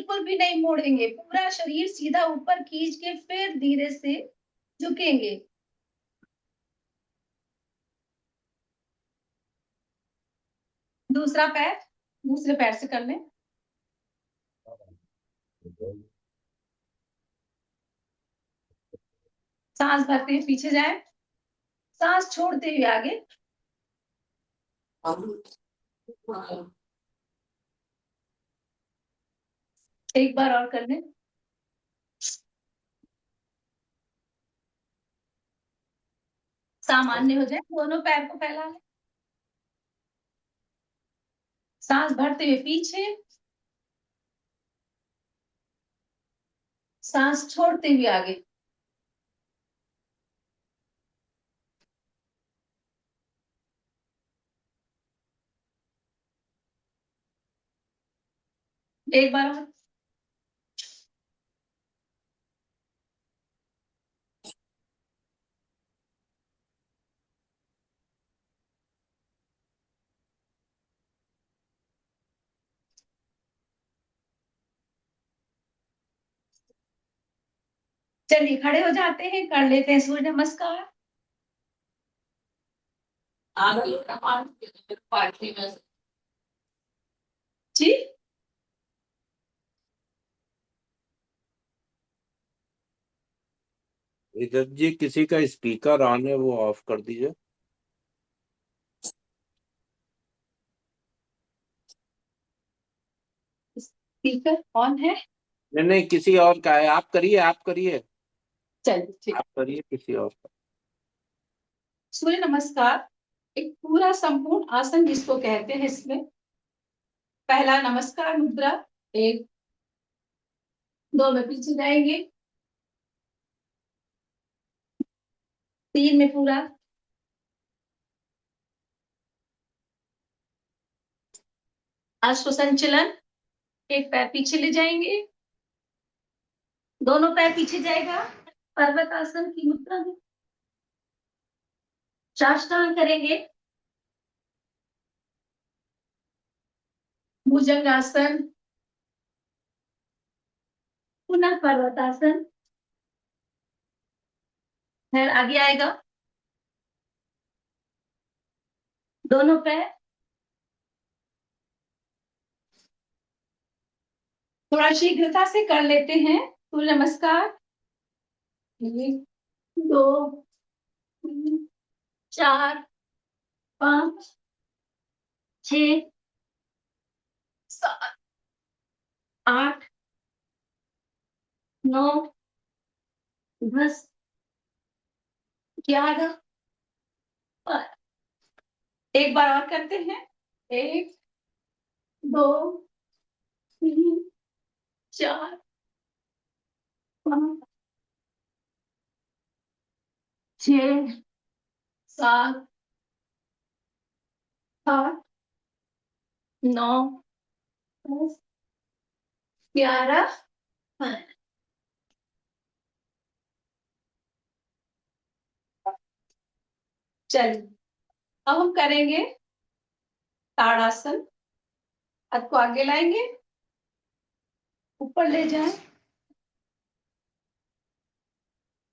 बिल्कुल भी नहीं मोड़ेंगे, पूरा शरीर सीधा ऊपर खींच के फिर धीरे से झुकेंगे। दूसरा पैर दूसरे पैर से कर लें। सांस भरते हुए पीछे जाए, सांस छोड़ते हुए आगे। एक बार और कर लें। सामान्य हो जाए, दोनों पैर को फैला लें। सांस भरते हुए पीछे, सांस छोड़ते हुए आगे। एक बार और। चलिए खड़े हो जाते हैं, कर लेते हैं सूर्य नमस्कार। जी। इधर जी किसी का स्पीकर ऑन है, वो ऑफ कर दीजिए। स्पीकर ऑन है। नहीं नहीं, किसी और का है। आप करिए, आप करिए। चलिए ठीक। आप करिए किसी और का। सूर्य नमस्कार एक पूरा संपूर्ण आसन जिसको कहते हैं। इसमें पहला नमस्कार मुद्रा, एक दो में पीछे जाएंगे, तीन में पूरा, अश्व संचलन, एक पैर पीछे ले जाएंगे, दोनों पैर पीछे जाएगा, पर्वत आसन की मुद्रा में साष्टांग करेंगे, भुजंगासन, पुनः पर्वतासन, फिर आगे आएगा, दोनों पैर, थोड़ा शीघ्रता से कर लेते हैं। सूर्य नमस्कार, एक दो तीन चार पाँच छ सात आठ नौ 10 11। एक बार और करते हैं, एक दो तीन चार पाँच छ सात आठ नौ 10 11। चलिए अब हम करेंगे ताड़ासन। हाथ को आगे लाएंगे, ऊपर ले जाएं,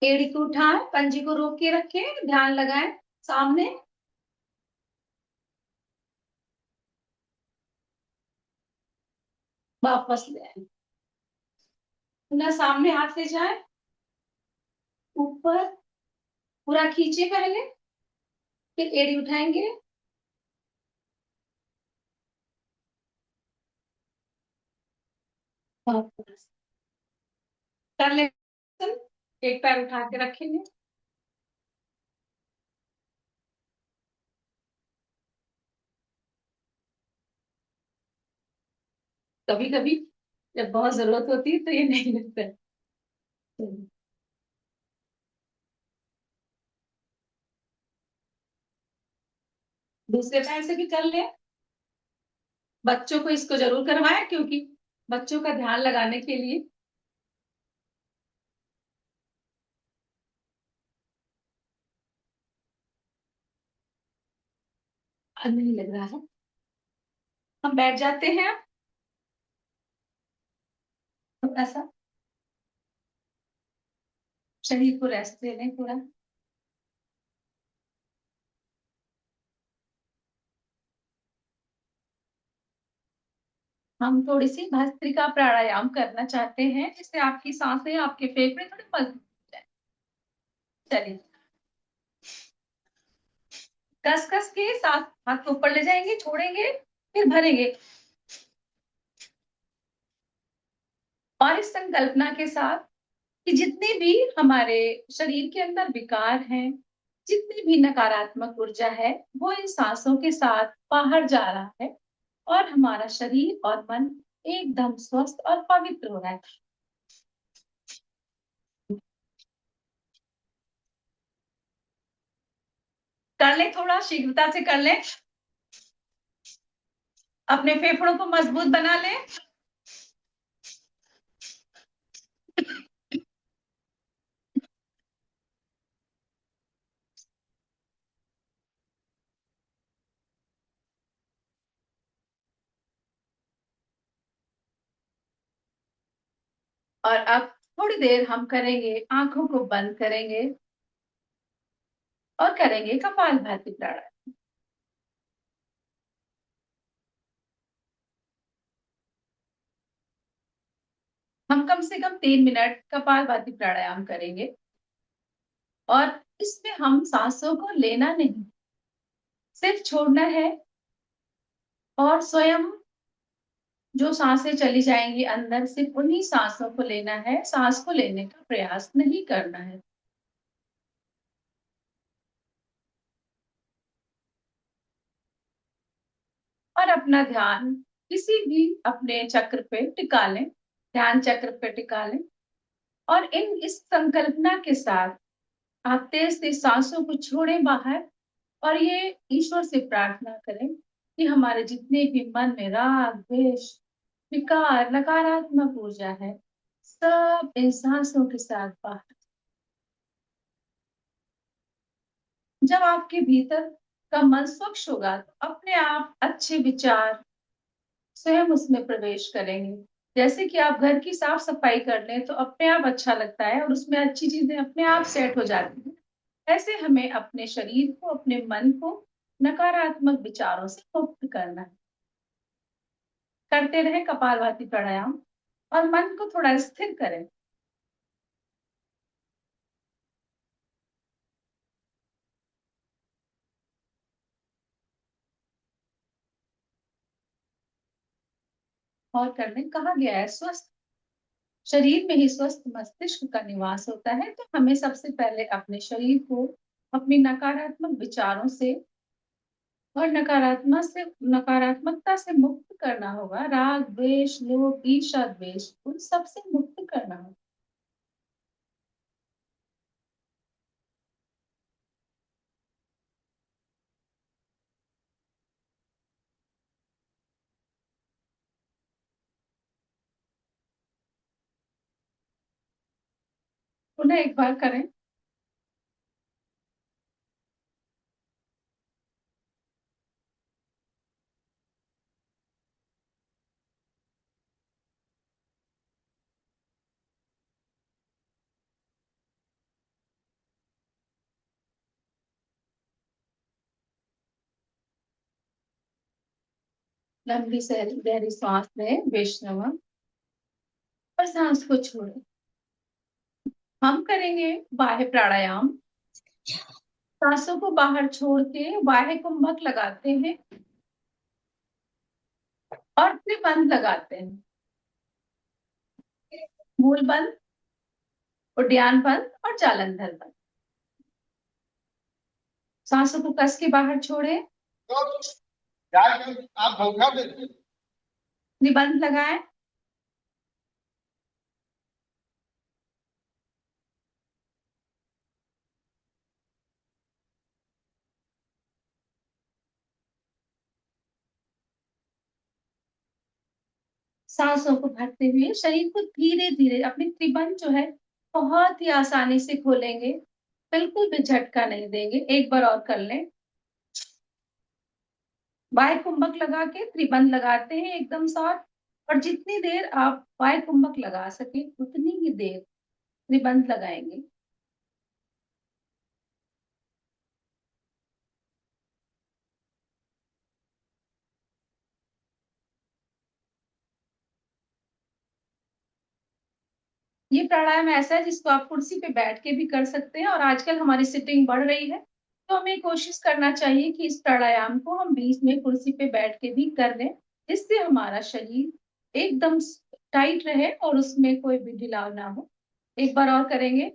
एड़ी को उठाएं, पंजे को रोक के रखें, ध्यान लगाएं सामने। वापस ले आए, पुनः सामने हाथ ले जाएं, ऊपर पूरा खींचे पहले, फिर एड़ी उठाएंगे, वापस कर ले। एक पैर उठा के रखेंगे, कभी कभी जब बहुत जरूरत होती है तो ये नहीं लगता है। दूसरे पैर से भी कर ले। बच्चों को इसको जरूर करवाएं, क्योंकि बच्चों का ध्यान लगाने के लिए। नहीं लग रहा है, हम बैठ जाते हैं। थोड़ा सा शरीर को रेस्ट दे लें पूरा। हम थोड़ी सी भस्त्रिका प्राणायाम करना चाहते हैं, जिससे आपकी सांसें, आपके फेफड़े थोड़े मजबूत हो जाए। चलिए, कस कस के साथ हाथ ऊपर ले जाएंगे, छोड़ेंगे, फिर भरेंगे। और इस संकल्पना के साथ कि जितने भी हमारे शरीर के अंदर विकार हैं, जितनी भी नकारात्मक ऊर्जा है, वो इन सांसों के साथ बाहर जा रहा है और हमारा शरीर और मन एकदम स्वस्थ और पवित्र हो रहा है। कर ले, थोड़ा शीघ्रता से कर ले, अपने फेफड़ों को मजबूत बना ले। और अब थोड़ी देर हम करेंगे, आंखों को बंद करेंगे और करेंगे कपालभाति प्राणायाम। हम कम से कम 3 मिनट कपालभाति प्राणायाम करेंगे और इसमें हम सांसों को लेना नहीं, सिर्फ छोड़ना है। और स्वयं जो सांसें चली जाएंगी अंदर, सिर्फ उन्हीं सांसों को लेना है, सांस को लेने का प्रयास नहीं करना है। और अपना ध्यान किसी भी अपने चक्र पे टिका लें, ध्यान चक्र पे टिका लें। और इस संकल्पना के साथ आप तेज तेज सांसों को छोड़ें बाहर और ये ईश्वर से प्रार्थना करें कि हमारे जितने भी मन में राग, द्वेष, विकार, नकारात्मक ऊर्जा है, सब इन सांसों के साथ बाहर। जब आपके भीतर का मन स्वच्छ होगा तो अपने आप अच्छे विचार स्वयं उसमें प्रवेश करेंगे। जैसे कि आप घर की साफ सफाई कर लें तो अपने आप अच्छा लगता है और उसमें अच्छी चीजें अपने आप सेट हो जाती हैं। ऐसे हमें अपने शरीर को, अपने मन को नकारात्मक विचारों से मुक्त करना है। करते रहे कपालभाति प्राणायाम और मन को थोड़ा स्थिर करें। और करने कहा गया है, स्वस्थ शरीर में ही स्वस्थ मस्तिष्क का निवास होता है। तो हमें सबसे पहले अपने शरीर को अपनी नकारात्मक विचारों से और नकारात्मकता से मुक्त करना होगा। राग, द्वेष, लोभ, ईर्ष्या, द्वेष, उन सब से मुक्त करना होगा। पुनः एक बार करें। लंबी गहरी सांस लें, वैष्णव, और सांस को छोड़ें। हम करेंगे बाह्य प्राणायाम। सांसों को बाहर छोड़ के बाह्य कुंभक लगाते हैं और फिर बंद लगाते हैं। मूल बंद, उद्यान बंद और जालंधर बंद। सांसों को कस के बाहर छोड़े, आप धोखा देते, निबंध लगाएं। सांसों को भरते हुए शरीर को धीरे धीरे अपनी त्रिबंध जो है बहुत ही आसानी से खोलेंगे, बिल्कुल भी झटका नहीं देंगे। एक बार और कर लें। बाह्य कुंभक लगा के त्रिबंध लगाते हैं एकदम साथ और जितनी देर आप वायु कुंभक लगा सके उतनी ही देर निबंध लगाएंगे। ये प्राणायाम ऐसा है जिसको आप कुर्सी पे बैठ के भी कर सकते हैं, और आजकल हमारी सिटिंग बढ़ रही है तो हमें कोशिश करना चाहिए कि इस प्राणायाम को हम बीच में कुर्सी पे बैठ के भी कर लें, जिससे हमारा शरीर एकदम टाइट रहे और उसमें कोई भी ढिलाव ना हो। एक बार और करेंगे।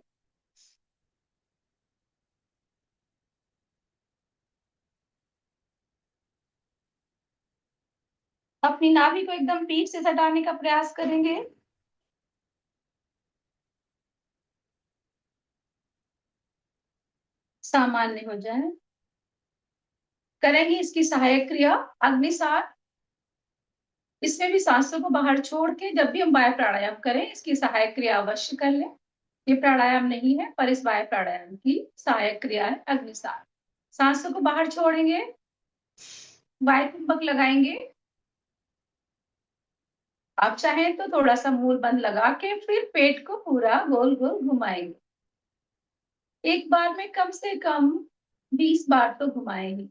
अपनी नाभि को एकदम पीठ से सटाने का प्रयास करेंगे। सामान्य हो जाए। करेंगे इसकी सहायक क्रिया अग्निसार। इसमें भी सांसों को बाहर छोड़ के जब भी हम वायु प्राणायाम करें इसकी सहायक क्रिया अवश्य कर लें। ये प्राणायाम नहीं है पर इस वायु प्राणायाम की सहायक क्रिया है अग्निसार। सांसों को बाहर छोड़ेंगे, वायु कुंभक लगाएंगे। आप चाहें तो थोड़ा सा मूल बंद लगा के फिर पेट को पूरा गोल गोल घुमाएंगे। एक बार में कम से कम 20 बार तो घुमाएंगे।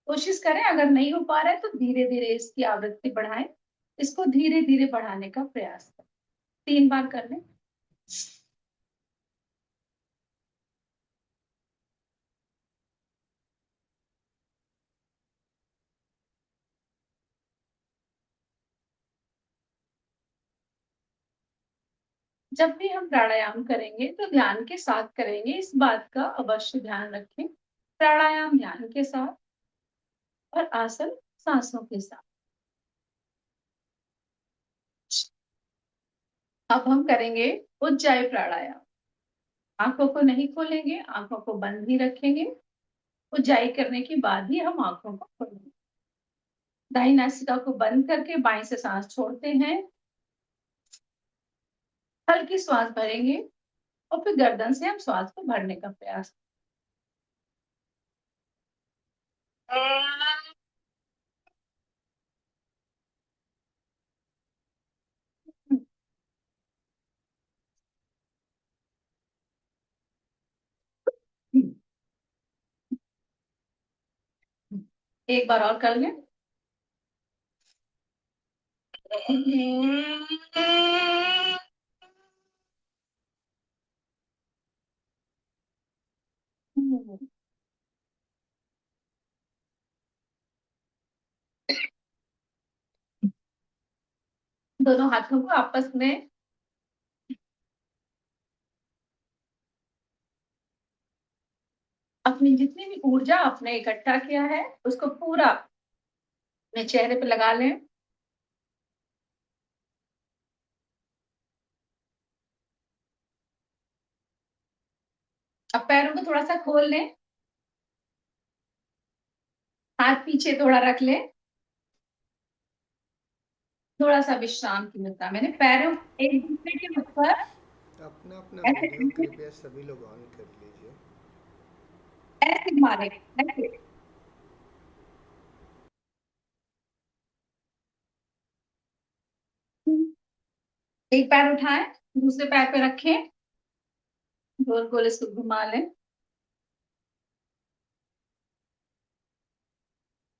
कोशिश करें, अगर नहीं हो पा रहा है तो धीरे धीरे इसकी आवृत्ति बढ़ाएं। इसको धीरे धीरे बढ़ाने का प्रयास करें। 3 बार कर लें। जब भी हम प्राणायाम करेंगे तो ध्यान के साथ करेंगे, इस बात का अवश्य ध्यान रखें। प्राणायाम ध्यान के साथ और आसन सांसों के साथ। अब हम करेंगे उज्जाई प्राणायाम। आंखों को नहीं खोलेंगे, आंखों को बंद ही रखेंगे। उज्जाई करने के बाद ही हम आंखों को खोलेंगे। दाहिनी नासिका को बंद करके बाएं से सांस छोड़ते हैं। हल्की श्वास भरेंगे और फिर गर्दन से हम श्वास को भरने का प्रयास। एक बार और कर लें। दोनों हाथों को आपस में अपनी जितनी भी ऊर्जा आपने इकट्ठा किया है उसको पूरा अपने चेहरे पे लगा लें। अब पैरों को थोड़ा सा खोल लें, हाथ पीछे थोड़ा रख लें। थोड़ा सा विश्राम की मुद्रा मैंने पैरों एक दूसरे के ऊपर अपना अपना ऐसे वीडियो कृपया सभी लोग ऑन कर लीजिए। ऐसे मारे ऐसे। एक पैर उठाएं, दूसरे पैर पे रखें, गोल गोल इसको घुमा लें।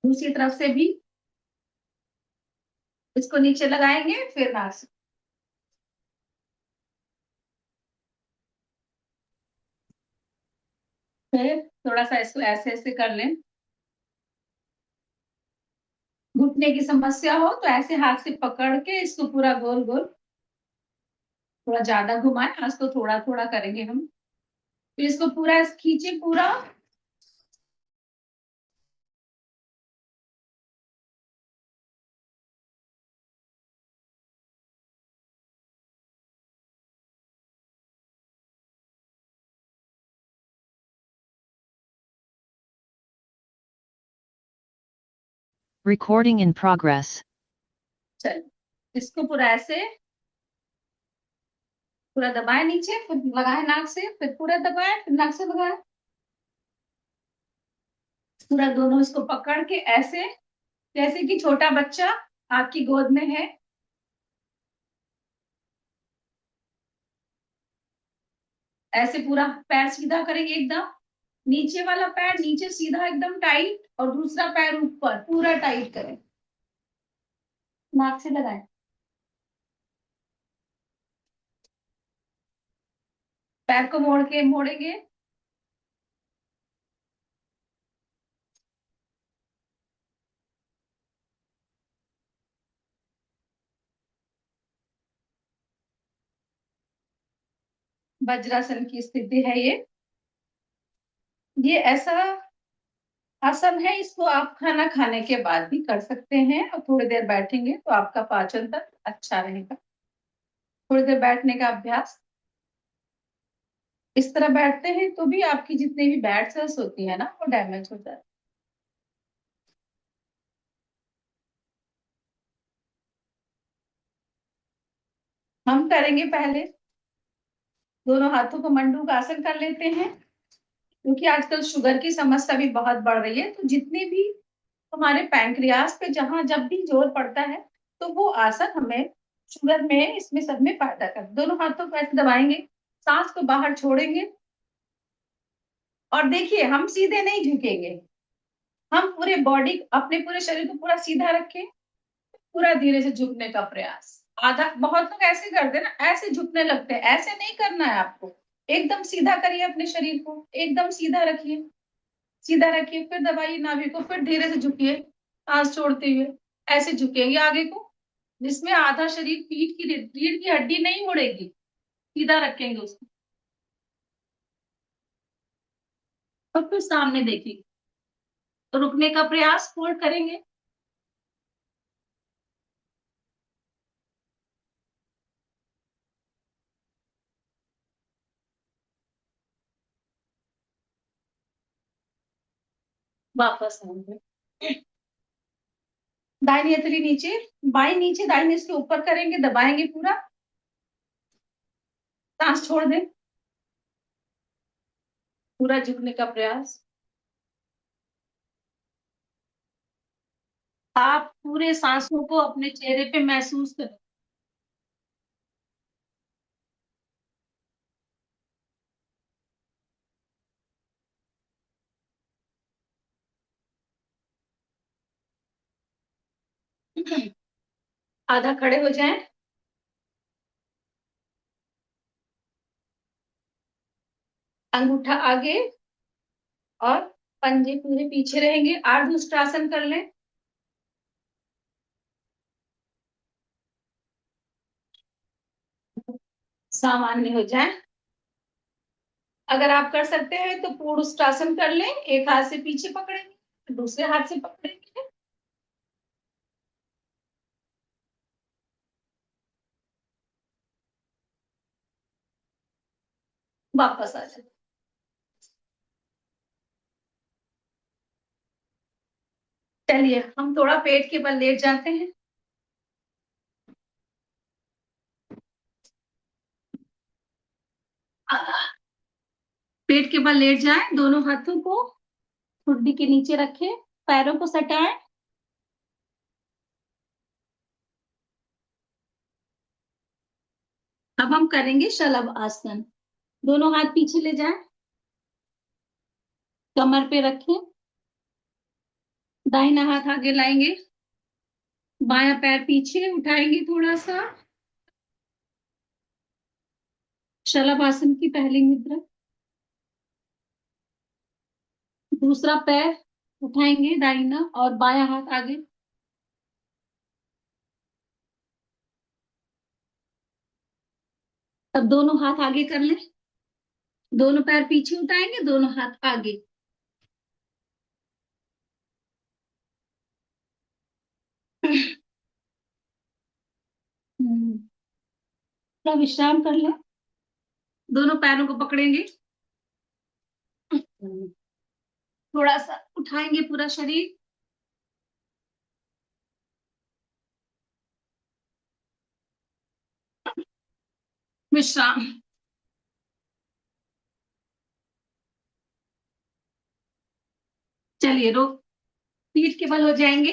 दूसरी तरफ से भी इसको नीचे लगाएंगे, फिर नाक से। फिर थोड़ा सा इसको ऐसे ऐसे कर लें। घुटने की समस्या हो तो ऐसे हाथ से पकड़ के इसको पूरा गोल गोल थोड़ा ज्यादा घुमाएं। आज तो थोड़ा थोड़ा करेंगे हम। फिर इसको पूरा खींचे पूरा। Recording in progress. चल, इसको पूरा ऐसे पूरा दबाए नीचे, फिर लगाए नाक से, फिर पूरा दबाए, फिर नाक से लगाए। पूरा दोनों इसको पकड़ के ऐसे, जैसे कि छोटा बच्चा आपकी गोद में है। ऐसे पूरा पैर सीधा करेंगे एकदम, नीचे वाला पैर नीचे सीधा एकदम टाइट, और दूसरा पैर ऊपर पूरा टाइट करें, नाक से लगाएं। पैर को मोड़ के मोड़ेंगे, वज्रासन की स्थिति है ये ऐसा आसन है, इसको आप खाना खाने के बाद भी कर सकते हैं, और थोड़ी देर बैठेंगे तो आपका पाचन तंत्र अच्छा रहेगा। थोड़ी देर बैठने का अभ्यास, इस तरह बैठते हैं तो भी आपकी जितनी भी बैड सेल्स होती है ना, वो डैमेज हो जाती है। हम करेंगे पहले, दोनों हाथों को मंडूक आसन कर लेते हैं, क्योंकि आजकल शुगर की समस्या भी बहुत बढ़ रही है, तो जितने भी हमारे पैंक्रियास पे जहां जब भी जोर पड़ता है, तो वो आसन हमें शुगर में इसमें सब में फायदा कर। दोनों हाथों को ऐसे दबाएंगे, सांस को बाहर छोड़ेंगे, और देखिए हम सीधे नहीं झुकेंगे, हम पूरे बॉडी अपने पूरे शरीर को पूरा सीधा रखें, पूरा धीरे से झुकने का प्रयास। आधा बहुत लोग ऐसे करते हैं ना, ऐसे झुकने लगते हैं, ऐसे नहीं करना है आपको, एकदम सीधा करिए अपने शरीर को, एकदम सीधा रखिए, सीधा रखिए, फिर दबाइए नाभि को, फिर धीरे से झुकिए, सांस छोड़ते हुए ऐसे झुकेंगे आगे को, जिसमें आधा शरीर रीढ़ की हड्डी नहीं मुड़ेगी, सीधा रखेंगे उसको, और फिर सामने देखिए, तो रुकने का प्रयास होल्ड करेंगे। वापस आएंगे, दाहिनी हथेली नीचे, बाई नीचे, दाहिनी इसके ऊपर करेंगे, दबाएंगे पूरा, सांस छोड़ दें, पूरा झुकने का प्रयास। आप पूरे सांसों को अपने चेहरे पे महसूस करें। आधा खड़े हो जाएं, अंगूठा आगे और पंजे पूरे पीछे रहेंगे, आर्धउष्ट्रासन कर लें। सामान्य हो जाए, अगर आप कर सकते हैं तो पूर्ण उष्ट्रासन कर लें, एक हाथ से पीछे पकड़ेंगे, दूसरे हाथ से पकड़ेंगे, वापस आ जाए। चलिए हम थोड़ा पेट के बल लेट जाते हैं, पेट के बल लेट जाएं, दोनों हाथों को ठुड्डी के नीचे रखें, पैरों को सटाएं, अब हम करेंगे शलभ आसन। दोनों हाथ पीछे ले जाएं, कमर पे रखें, दाहिना हाथ आगे लाएंगे, बायां पैर पीछे उठाएंगे थोड़ा सा, शलभ आसन की पहली मुद्रा। दूसरा पैर उठाएंगे दाहिना, और बायां हाथ आगे, अब दोनों हाथ आगे कर लें, दोनों पैर पीछे उठाएंगे, दोनों हाथ आगे, थोड़ा विश्राम कर लें, दोनों पैरों को पकड़ेंगे, थोड़ा सा उठाएंगे पूरा शरीर, विश्राम। चलिए रोक, पीठ के बल हो जाएंगे,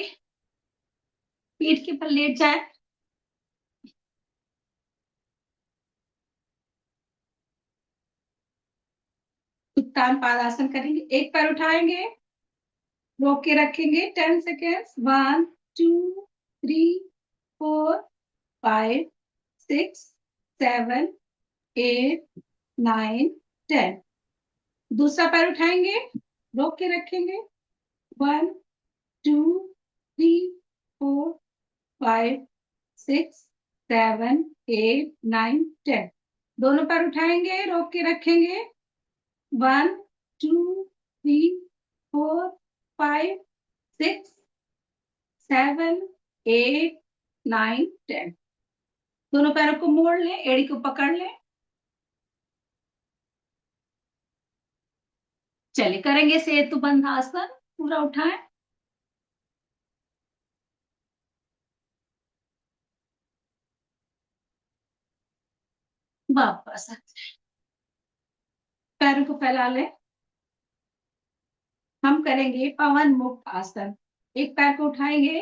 पीठ के बल लेट जाए, उत्तान पादासन करेंगे। एक पैर उठाएंगे, रोक के रखेंगे 10 सेकेंड्स। 1 2 3 4 5 6 7 8 9 10। दूसरा पैर उठाएंगे, रोक के रखेंगे। 1 2 3 4 5 6 7 8 9 10। दोनों पैर उठाएंगे, रोक के रखेंगे। 1 2 3 4 5 6 7 8 9 10। दोनों पैरों को मोड़ लें, एड़ी को पकड़ लें। चलिए करेंगे सेतु बंध आसन, पूरा उठाएं। वापस पैरों को फैला लें। हम करेंगे पवन मुक्त आसन। एक पैर को उठाएंगे,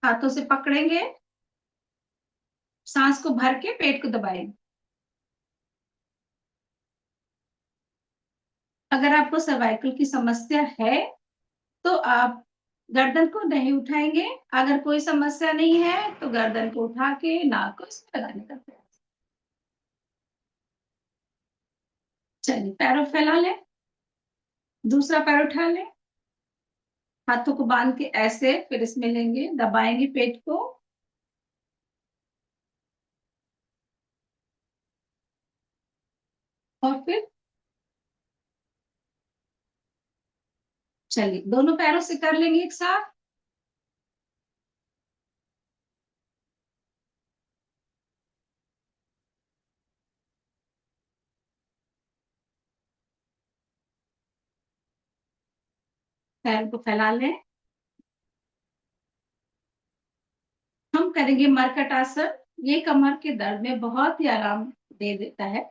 हाथों से पकड़ेंगे, सांस को भर के पेट को दबाएंगे। अगर आपको सर्वाइकल की समस्या है तो आप गर्दन को नहीं उठाएंगे। अगर कोई समस्या नहीं है तो गर्दन को उठा के नाक को इसमें लगाने का प्रयास। चलिए पैरों फैला लें, दूसरा पैर उठा लें, हाथों को बांध के ऐसे फिर इसमें लेंगे, दबाएंगे पेट को। और फिर चलिए दोनों पैरों से कर लेंगे एक साथ। पैर को फैला लें। हम करेंगे मरकट आसन। ये कमर के दर्द में बहुत ही आराम दे देता है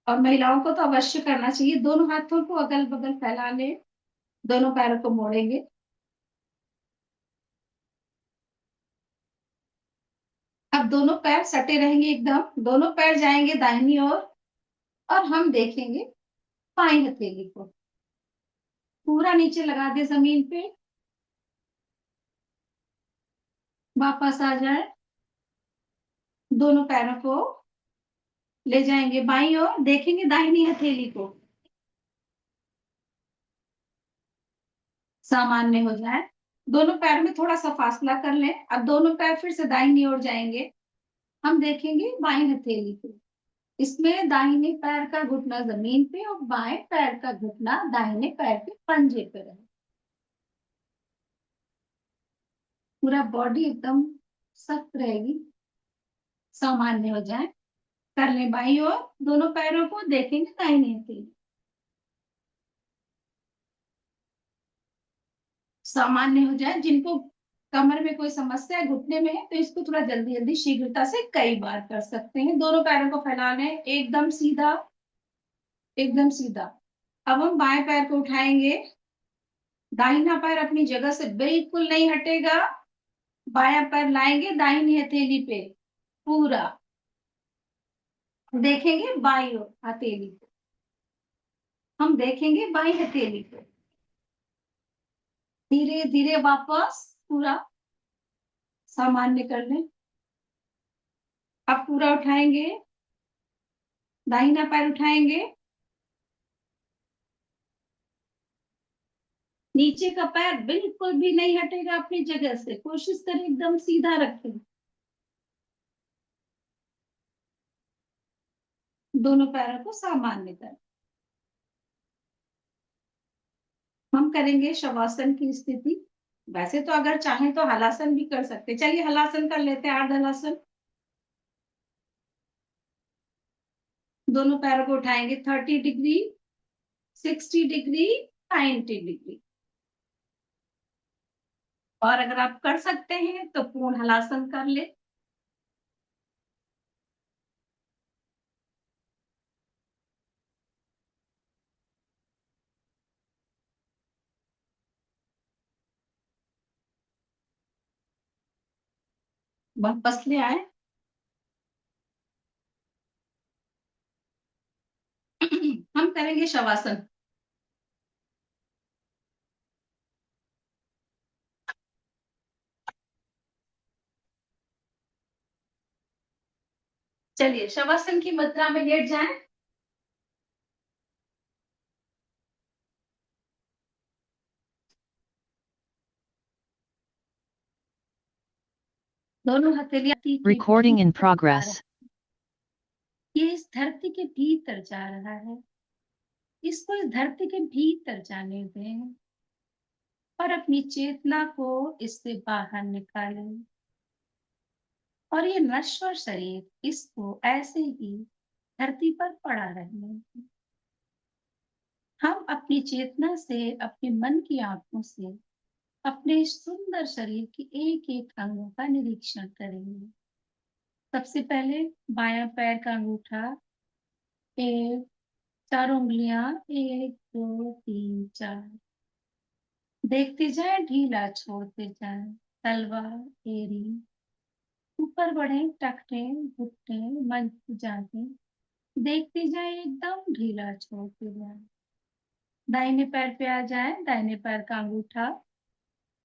और महिलाओं को तो अवश्य करना चाहिए। दोनों हाथों को अगल बगल फैला लें, दोनों पैरों को मोड़ेंगे। अब दोनों पैर सटे रहेंगे एकदम, दोनों पैर जाएंगे दाहिनी ओर और हम देखेंगे बाईं हथेली को पूरा नीचे लगा दे जमीन पे। वापस आ जाए, दोनों पैरों को ले जाएंगे बाईं ओर, देखेंगे दाहिनी हथेली को सामान्य हो जाए। दोनों पैर में थोड़ा सा फासला कर लें। अब दोनों पैर फिर से दाहिनी ओर जाएंगे, हम देखेंगे बाईं हथेली को। इसमें दाहिने पैर का घुटना जमीन पे और बाएं पैर का घुटना दाहिने पैर के पंजे पे रहे। पूरा बॉडी एकदम सख्त रहेगी, सामान्य हो जाए। कर लें बाईं ओर, दोनों पैरों को देखेंगे दाहिने हथेली सामान्य हो जाए। जिनको कमर में कोई समस्या है, घुटने में है, तो इसको थोड़ा जल्दी जल्दी शीघ्रता से कई बार कर सकते हैं। दोनों पैरों को फैला लें, एकदम सीधा, एकदम सीधा। अब हम बाएं पैर को उठाएंगे, दाहिना पैर अपनी जगह से बिल्कुल नहीं हटेगा। बायां पैर लाएंगे दाहिनी हथेली पे पूरा, देखेंगे बाईं ओर हथेली को, हम देखेंगे बाईं हथेली को। धीरे धीरे वापस पूरा सामान्य कर लें। अब पूरा उठाएंगे, दाहिना पैर उठाएंगे, नीचे का पैर बिल्कुल भी नहीं हटेगा अपनी जगह से। कोशिश करें एकदम सीधा रखें। दोनों पैरों को सामान्य कर। हम करेंगे शवासन की स्थिति। वैसे तो अगर चाहें तो हलासन भी कर सकते। चलिए हलासन कर लेते हैं, अर्ध हलासन। दोनों पैरों को उठाएंगे 30 डिग्री, 60 डिग्री, 90 डिग्री। और अगर आप कर सकते हैं तो पूर्ण हलासन कर ले। वापस ले आए। हम करेंगे शवासन। चलिए शवासन की मुद्रा में लेट जाएं। दोनों हथेलियां Recording in progress. ये इस धरती के भीतर जा रहा है, इसको इस धरती के भीतर जाने दें और अपनी चेतना को इससे बाहर निकालें। और ये नश्वर शरीर इसको ऐसे ही धरती पर पड़ा रहने दें। हम अपनी चेतना से, अपने मन की आंखों से अपने सुंदर शरीर के एक एक अंगों का निरीक्षण करेंगे। सबसे पहले बायां पैर का अंगूठा, एक, चारों उंगलियां, 1 2 3 4, देखते जाएं, ढीला छोड़ते जाएं, तलवा, एड़ी, ऊपर बढ़े, टखने, घुटने, मंच जागे, देखते जाएं, एकदम ढीला छोड़ते जाएं। दाहिने पैर पे आ जाएं, दाहिने पैर का अंगूठा,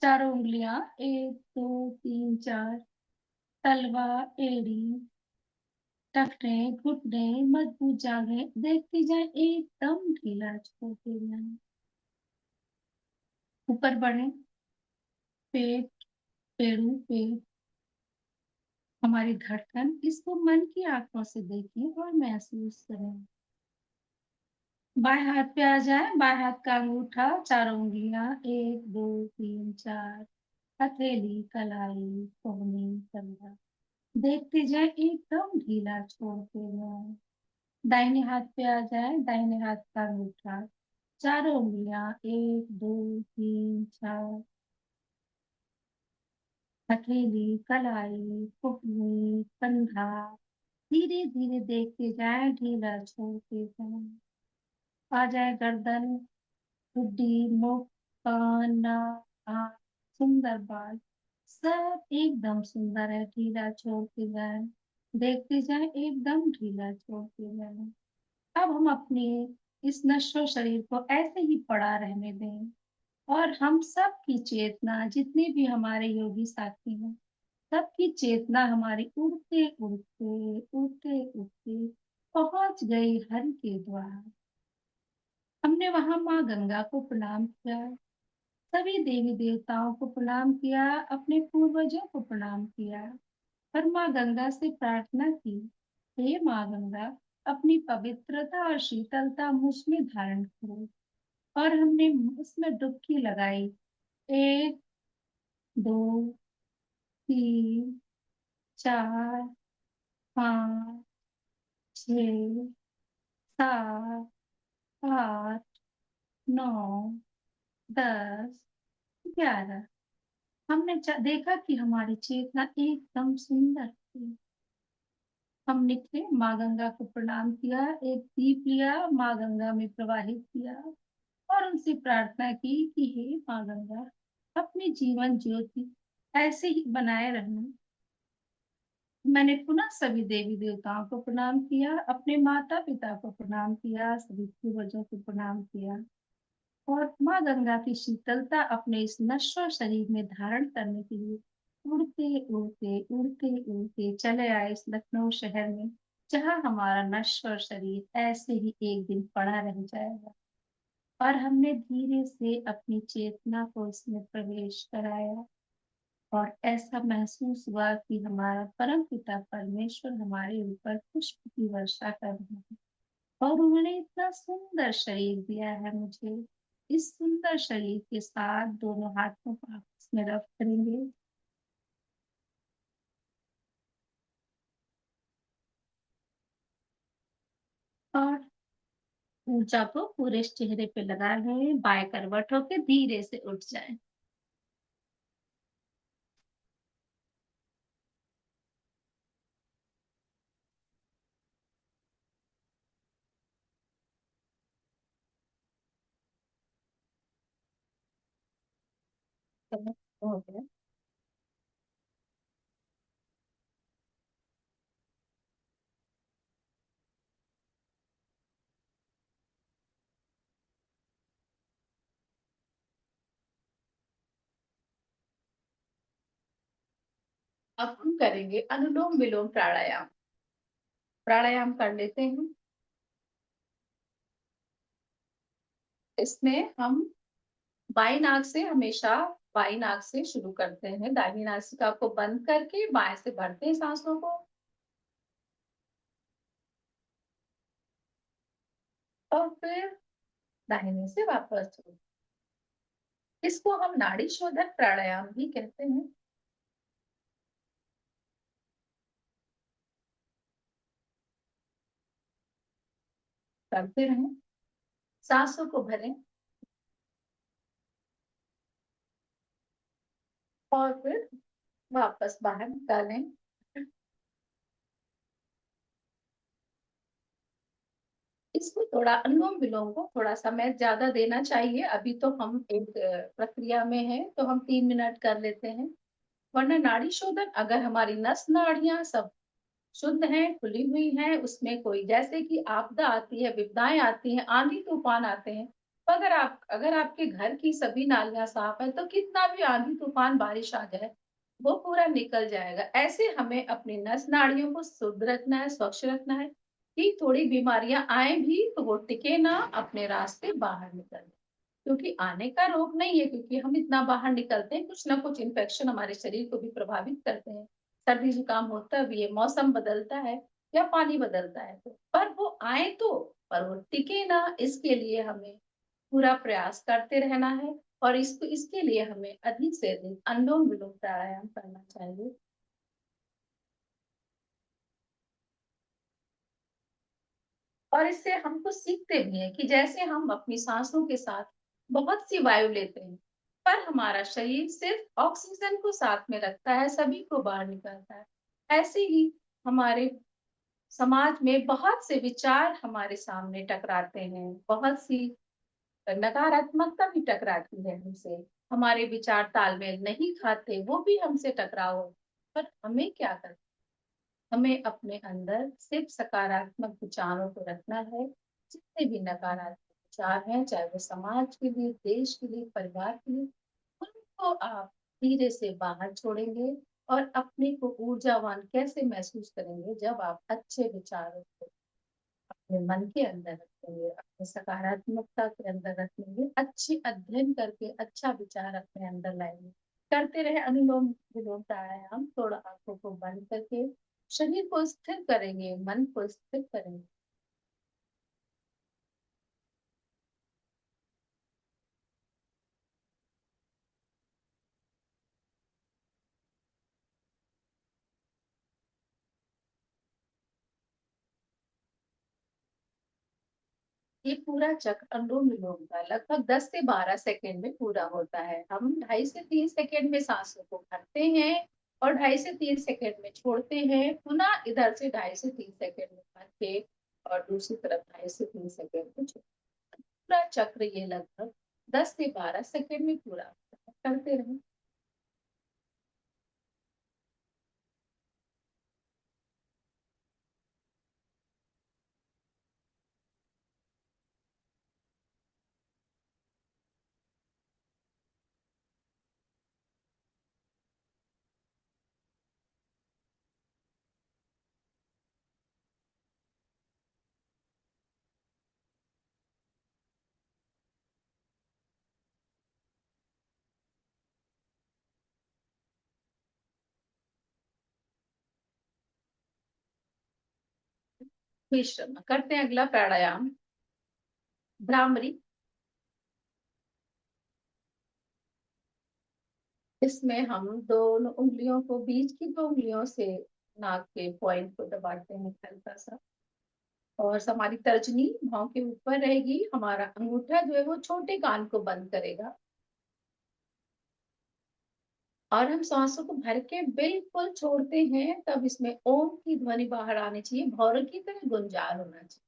चारों उंगलियां, 1 2 3 4, तलवा, एड़ी, टखने, घुटने, मजबूत जागे, देखते जाएं, एकदम ढीला छोड़ते जाएं। ऊपर बढ़े, पेट, पेड़ू, पेट, हमारी धड़कन, इसको मन की आंखों से देखें और महसूस करें। बाएं हाथ पे आ जाए, बाएं हाथ का अंगूठा, चारों उंगलियां, 1 2 3 4, हथेली, कलाई, कोहनी, कंधा, देखते जाए, एकदम ढीला छोड़ते जाए। दाहिने हाथ पे आ जाए, दाहिने हाथ का अंगूठा, चारों उंगलियां, 1 2 3 4, हथेली, कलाई, कोहनी, कंधा, धीरे धीरे देखते जाए, ढीला छोड़ते जाए। आ जाए गर्दन, ठुड्डी, मुख, कान, नाक, आँख, सुंदर बाल, सब एकदम सुंदर है, ढीला छोड़ते जाए, देखते जाए, एकदम ढीला छोड़ते जाए। अब हम अपने इस नश्वर शरीर को ऐसे ही पड़ा रहने दें और हम सब की चेतना, जितने भी हमारे योगी साथी हैं, सबकी चेतना हमारी उड़ते उड़ते उड़ते उड़ते पहुंच गई हरि के द्वार। हमने वहां माँ गंगा को प्रणाम किया, सभी देवी देवताओं को प्रणाम किया, अपने पूर्वजों को प्रणाम किया और माँ गंगा से प्रार्थना की, हे माँ गंगा, अपनी पवित्रता और शीतलता मुझ में धारण करो। और हमने उसमें डुबकी लगाई, 1 2 3 4 5 6 7 8 9 10 11। हमने देखा कि हमारी चेतना एकदम सुंदर थी। हम निकले, माँ गंगा को प्रणाम किया, एक दीप लिया, माँ गंगा में प्रवाहित किया और उनसे प्रार्थना की कि हे माँ गंगा, अपनी जीवन ज्योति ऐसे ही बनाए रहना। मैंने पुनः सभी देवी देवताओं को प्रणाम किया, अपने माता पिता को प्रणाम किया, सभी पूर्वजों को प्रणाम किया और माँ गंगा की शीतलता अपने इस नश्वर शरीर में धारण करने के लिए उड़ते उड़ते उड़ते उड़ते चले आए इस लखनऊ शहर में, जहाँ हमारा नश्वर शरीर ऐसे ही एक दिन पड़ा रह जाएगा। और हमने धीरे से अपनी चेतना को इसमें प्रवेश कराया और ऐसा महसूस हुआ कि हमारा परम पिता परमेश्वर हमारे ऊपर पुष्प की वर्षा कर रहे हैं और उन्होंने इतना सुंदर शरीर दिया है मुझे। इस सुंदर शरीर के साथ दोनों हाथों को आपस में रब करेंगे और ऊर्जा को पूरे चेहरे पे लगा लें, बाएं करवट होके धीरे से उठ जाएं। चलो, हो गया। अब हम करेंगे अनुलोम विलोम प्राणायाम। प्राणायाम कर लेते हैं। इसमें हम बाई नाक से हमेशा बाई नाक से शुरू करते हैं, दाहिनी नासिका को बंद करके बाएं से भरते हैं सांसों को, और फिर दाहिने से वापस छोड़ते। इसको हम नाड़ी शोधक प्राणायाम भी कहते हैं। करते रहें, सांसों को भरें और फिर वापस बाहर निकालें। इसको थोड़ा अनुलोम विलोम को थोड़ा समय ज्यादा देना चाहिए। अभी तो हम एक प्रक्रिया में है, तो हम 3 मिनट कर लेते हैं। वरना नाड़ी शोधन, अगर हमारी नस नाड़ियां सब शुद्ध हैं, खुली हुई हैं, उसमें कोई जैसे कि आपदा आती है, विपदाएं आती हैं, आंधी तूफान आते हैं, तो अगर आपके घर की सभी नालियां साफ है, तो कितना भी आंधी तूफान बारिश आ जाए, वो पूरा निकल जाएगा। ऐसे हमें अपनी नस नाड़ियों को शुद्ध रखना है, स्वच्छ रखना है, कि थोड़ी बीमारियां आए भी तो वो टिके ना, अपने रास्ते बाहर निकल जाए। क्योंकि आने का रोग नहीं है, क्योंकि हम इतना बाहर निकलते हैं, कुछ ना कुछ इन्फेक्शन हमारे शरीर को भी प्रभावित करते हैं। सर्दी जुकाम होता भी है, मौसम बदलता है या पानी बदलता है, तो पर वो आए तो, पर वो टिके ना, इसके लिए हमें पूरा प्रयास करते रहना है। और इसके लिए हमें अधिक से अधिक अनुलोम विलोम प्राणायाम करना चाहिए। और इससे हम कुछ सीखते भी हैं कि जैसे हम अपनी सांसों के साथ बहुत सी वायु लेते हैं, पर हमारा शरीर सिर्फ ऑक्सीजन को साथ में रखता है, सभी को बाहर निकालता है। ऐसे ही हमारे समाज में बहुत से विचार हमारे सामने टकराते हैं, बहुत सी नकारात्मकता भी टकराती है हमसे, हमारे विचार तालमेल नहीं खाते, वो भी हमसे टकराव होते हैं। पर हमें क्या करना, हमें अपने अंदर सिर्फ सकारात्मक विचारों को रखना है। जितने भी नकारात्मक विचार हैं, चाहे वो समाज के लिए, देश के लिए, परिवार के लिए, उनको आप धीरे से बाहर छोड़ेंगे। और अपने को ऊर्जावान कैसे महसूस करेंगे, जब आप अच्छे विचारों को अपने मन के अंदर रखेंगे, अपने सकारात्मकता के अंदर रखेंगे, अच्छी अध्ययन करके अच्छा विचार अपने अंदर लाएंगे। करते रहे अनुलोम विलोम प्राणायाम, थोड़ा आंखों को बंद करके शरीर को स्थिर करेंगे, मन को स्थिर करेंगे। ये पूरा चक्र अनुलोम विलोम का लगभग 10 से 12 सेकेंड में पूरा होता है। हम 2.5 से 3 सेकेंड में सांसों को भरते हैं और 2.5 से 3 सेकेंड में छोड़ते हैं, पुनः इधर से 2.5 से 3 सेकेंड में भर के और दूसरी तरफ 2.5 से 3 सेकेंड में छोड़ते हैं। पूरा चक्र ये लगभग 10 से 12 सेकेंड में पूरा होता है। करते रहें। विश्राम करते हैं। अगला प्राणायाम भ्रामरी। इसमें हम दोनों उंगलियों को, बीच की 2 उंगलियों से नाक के पॉइंट को दबाते हैं हल्का सा, और हमारी तर्जनी भाव के ऊपर रहेगी, हमारा अंगूठा जो है वो छोटे कान को बंद करेगा, और हम सांसों को भर के बिल्कुल छोड़ते हैं। तब इसमें ओम की ध्वनि बाहर आनी चाहिए, भौर की तरह गुंजार होना चाहिए।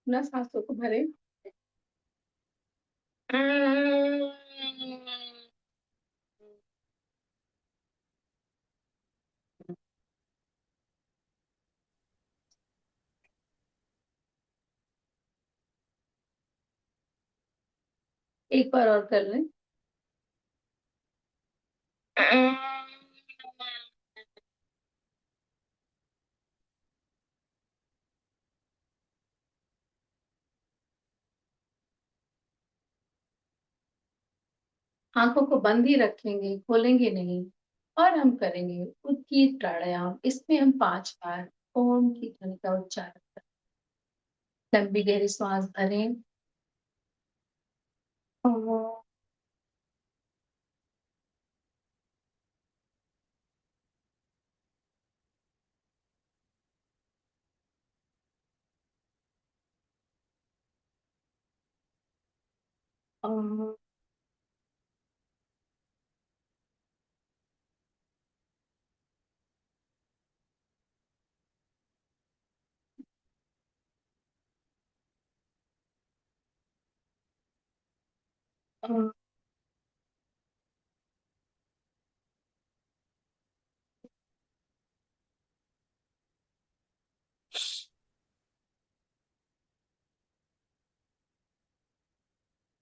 ना सांसों को भरे, एक बार और कर लें। आंखों को बंद ही रखेंगे, खोलेंगे नहीं। और हम करेंगे उद्गीत प्राणायाम। इसमें हम 5 बार ओम की ध्वनि का उच्चारण करें। लंबी गहरी सांस भरें। ओम, ओम, ओम,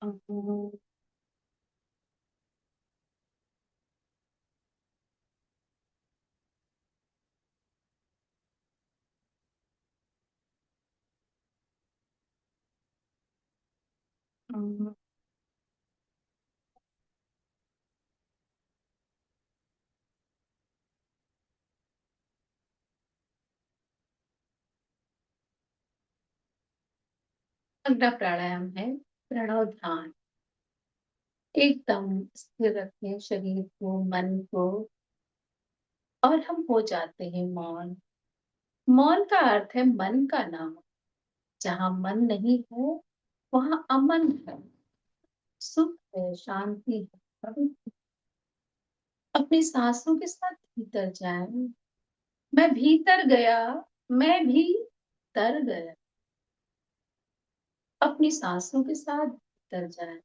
ओम, ओम। अगला प्राणायाम है प्रणव ध्यान। एकदम स्थिर रखें शरीर को, मन को, और हम हो जाते हैं मौन। मौन का अर्थ है मन का नाम। जहाँ मन नहीं है वहाँ अमन है, सुख है, शांति है, पवित्र। अपनी सांसों के साथ भीतर जाएं। मैं भीतर गया, मैं भी तर गया। अपनी सांसों के साथ भीतर जाएं।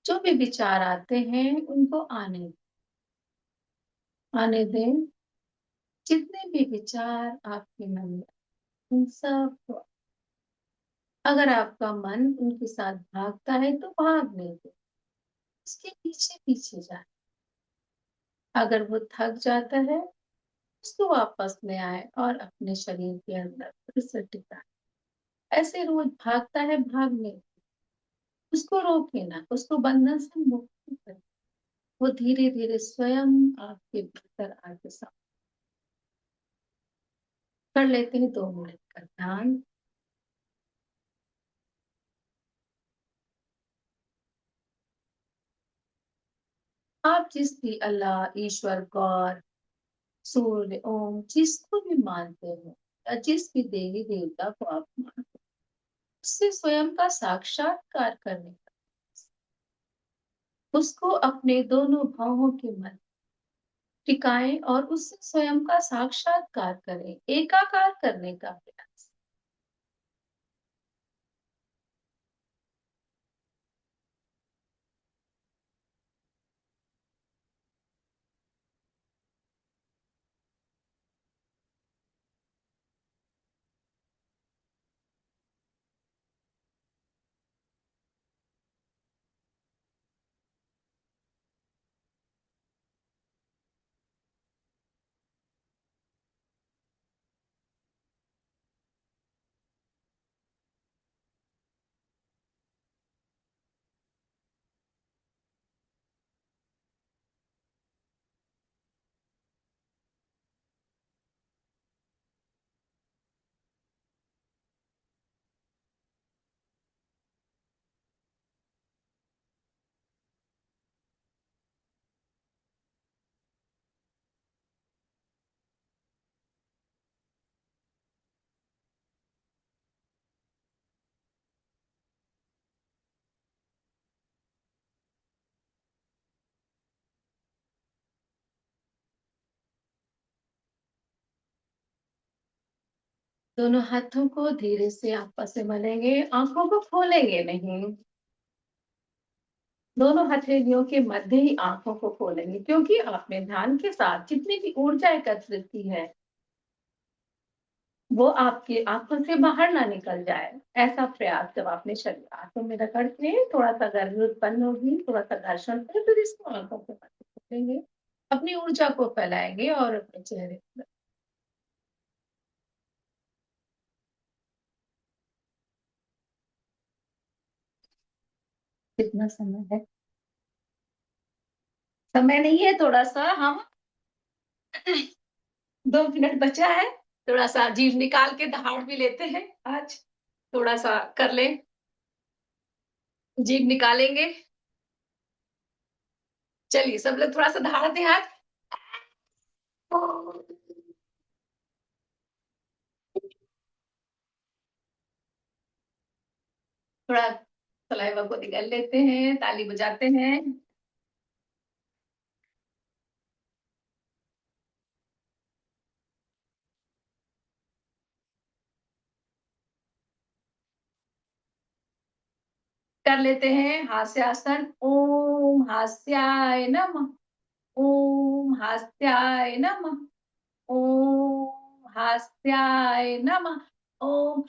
जो भी विचार आते हैं उनको आने दें। जितने भी विचार आपके मन में, उन सब को, अगर आपका मन उनके साथ भागता है तो भागने दे, उसके पीछे पीछे जाए। अगर वो थक जाता है उसको वापस ले आए और अपने शरीर के अंदर फिर से टिकाए। ऐसे रोज भागता है, भागने दे। उसको रोके ना, उसको बंधन से मुक्त करें। वो धीरे धीरे स्वयं आपके भीतर आके साफ कर लेते हैं। 2 मिनट का ध्यान। आप जिस भी अल्लाह, ईश्वर, गॉड, सूर्य, ओम जिसको भी मानते हो, या जिस भी देवी देवता को आप मानते हो, उससे स्वयं का साक्षात्कार करने का, उसको अपने दोनों भावों के मध्य टिकाएं और उससे स्वयं का साक्षात्कार करें, एकाकार करने का प्रयास। दोनों हाथों को धीरे से आपस में मलेंगे, आंखों को खोलेंगे नहीं। दोनों हथेलियों के मध्य ही आंखों को खोलेंगे, क्योंकि आपने ध्यान के साथ जितनी भी ऊर्जा एकत्रित की है वो आपकी आँखों से बाहर ना निकल जाए, ऐसा प्रयास जब आपने शरीर आँखों में रगड़ते थोड़ा-सा गर्मी उत्पन्न होगी, थोड़ा-सा घर्षण होगा, फिर इसको आँखों के पास रखेंगे, अपनी ऊर्जा को फैलाएँगे और अपने चेहरे पर कितना समय है? समय नहीं है, थोड़ा-सा हम 2 मिनट बचा है, थोड़ा-सा जीभ निकाल के दहाड़ भी लेते हैं आज, थोड़ा-सा कर लें, जीभ निकालेंगे। चलिए सब लोग थोड़ा-सा दहाड़ दें हाथ। थोड़ा सलाइवा को निगल लेते हैं, ताली बजाते हैं। कर लेते हैं हास्यासन। ओम हास्याय नमः। ओम हास्याय नमः। ओम हास्याय नमः। ओम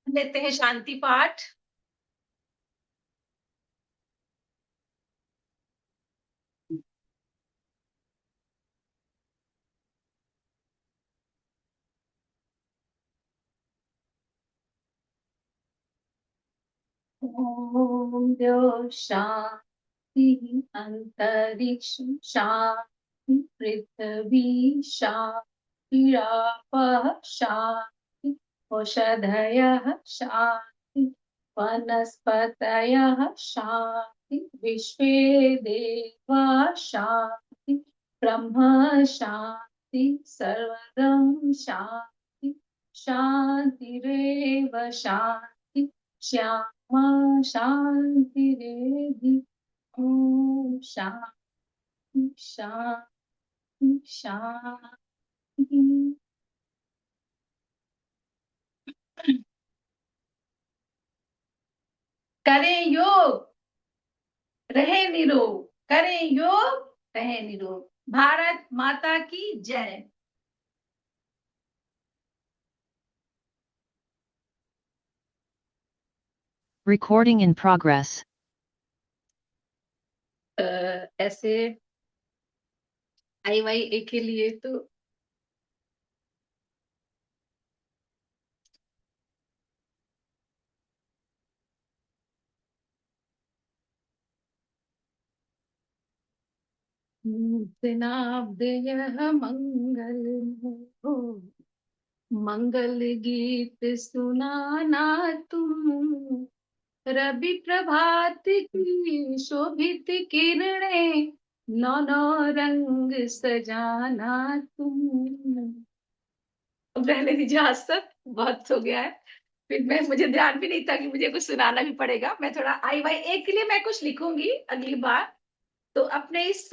लेते हैं शांति पाठ। ओम द्यो शांति अंतरिक्ष शांति पृथ्वी शांतिरापः शांति औषधयः शांति वनस्पतयः शांति विश्वे देवा शांति ब्रह्म शांति सर्वदं शांति शांतिरेव शांति श्यामा शांतिरेधि। ओम शांति शांति शांति। करें योग, रहे निरोग। करें योग, रहे निरोग। भारत माता की जय। Recording in progress. ऐसे IYA के लिए तो यह मंगल हो, मंगल गीत सुनाना तुम, रवि प्रभात की शोभित किरणें, नौ नौ रंग सजाना तुम। अब रहने दीजिए आज तक, बहुत हो गया है। फिर मैं मुझे ध्यान भी नहीं था कि मुझे कुछ सुनाना भी पड़ेगा। मैं थोड़ा IYA के लिए मैं कुछ लिखूंगी अगली बार। तो अपने इस